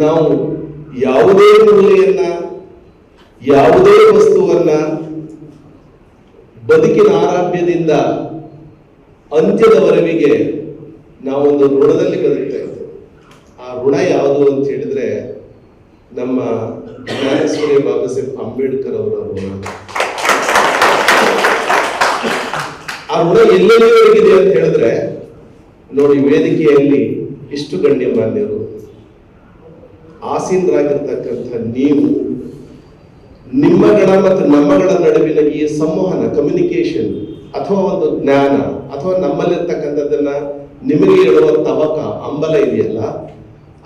ನಾವು ಯಾವುದೇ ಮೂಲೆಯನ್ನ, ಯಾವುದೇ ವಸ್ತುವನ್ನ ಬದುಕಿನ ಆರಂಭದಿಂದ ಅಂತ್ಯದವರೆಗೆ ನಾವೊಂದು ಋಣದಲ್ಲಿ ಬದುಕ್ತಾ ಇದ್ದೇವೆ. ಆ ಋಣ ಯಾವುದು ಅಂತ ಹೇಳಿದ್ರೆ ನಮ್ಮ ಜ್ಞಾನೇಶ್ವರಿ ಬಾಬಾ ಸಾಹೇಬ್ ಅಂಬೇಡ್ಕರ್ ಅವರ ಋಣ. ಆ ಋಣ ಎಲ್ಲೆಲ್ಲಿವರೆಗಿದೆ ಅಂತ ಹೇಳಿದ್ರೆ ನೋಡಿ, ವೇದಿಕೆಯಲ್ಲಿ ಇಷ್ಟು ಗಣ್ಯಮಾನ್ಯರು ಆಸೀನರಾಗಿರ್ತಕ್ಕಂಥ ನೀವು, ನಿಮ್ಮಗಳ ಮತ್ತು ನಮ್ಮಗಳ ನಡುವಿನ ಈ ಸಂವಹನ, ಕಮ್ಯುನಿಕೇಶನ್ ಅಥವಾ ಒಂದು ಜ್ಞಾನ ಅಥವಾ ನಮ್ಮಲ್ಲಿರ್ತಕ್ಕಂಥದ್ದನ್ನ ನಿಮಗೆ ಹೇಳುವ ತವಕ, ಹಂಬಲ ಇದೆಯಲ್ಲ,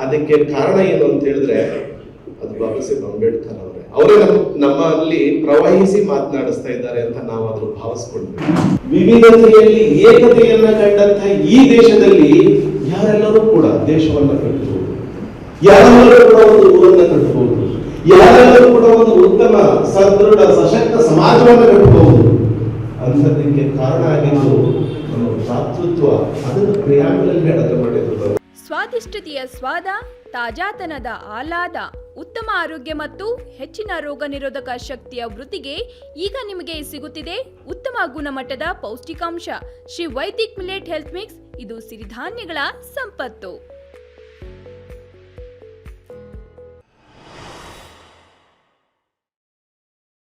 ಅದಕ್ಕೆ ಕಾರಣ ಏನು ಅಂತ ಹೇಳಿದ್ರೆ ಅದು ಬಾಬಾ ಸಾಹೇಬ್ ಅಂಬೇಡ್ಕರ್ ಅವರೇ ನಮ್ಮಲ್ಲಿ ಪ್ರವಹಿಸಿ ಮಾತನಾಡಿಸ್ತಾ ಇದ್ದಾರೆ ಅಂತ ನಾವು ಅದ್ರ ಭಾವಿಸ್ಕೊಂಡ್ವಿ. ವಿವಿಧತೆಯಲ್ಲಿ ಏಕತೆಯನ್ನ ಕಂಡಂತ ಈ ದೇಶದಲ್ಲಿ ಯಾರೆಲ್ಲರೂ ಕೂಡ ದೇಶವನ್ನ ಕಟ್ಟಬಹುದು, ಯಾರೆಲ್ಲರೂ ಕೂಡ ಒಂದು ಊರನ್ನ ಕಟ್ಟಬಹುದು, ಯಾರೆಲ್ಲರೂ ಕೂಡ ಒಂದು ಉತ್ತಮ ಸದೃಢ ಸಶಕ್ತ ಸಮಾಜವನ್ನು ಕಟ್ಟಬಹುದು. ಅಂಥದ್ದಕ್ಕೆ ಕಾರಣ ಆಗಿದ್ದು ನಮ್ಮ ಭ್ರಾತೃತ್ವ. ಅದನ್ನು ಪ್ರಿಯಾಂಬಲಲ್ಲಿ ಅಡಕೆ ಮಾಡಿದ್ರು. ಸ್ವಾದಿಷ್ಟತೆಯ ಸ್ವಾದ, ತಾಜಾತನದ ಆಹ್ಲಾದ, ಉತ್ತಮ ಆರೋಗ್ಯ ಮತ್ತು ಹೆಚ್ಚಿನ ರೋಗ ನಿರೋಧಕ ಶಕ್ತಿಯ ವೃದ್ಧಿಗೆ ಈಗ ನಿಮಗೆ ಸಿಗುತ್ತಿದೆ ಉತ್ತಮ ಗುಣಮಟ್ಟದ ಪೌಷ್ಟಿಕಾಂಶ. Shri Vaidik millet health mix. ಇದು ಸಿರಿಧಾನ್ಯಗಳ ಸಂಪತ್ತು.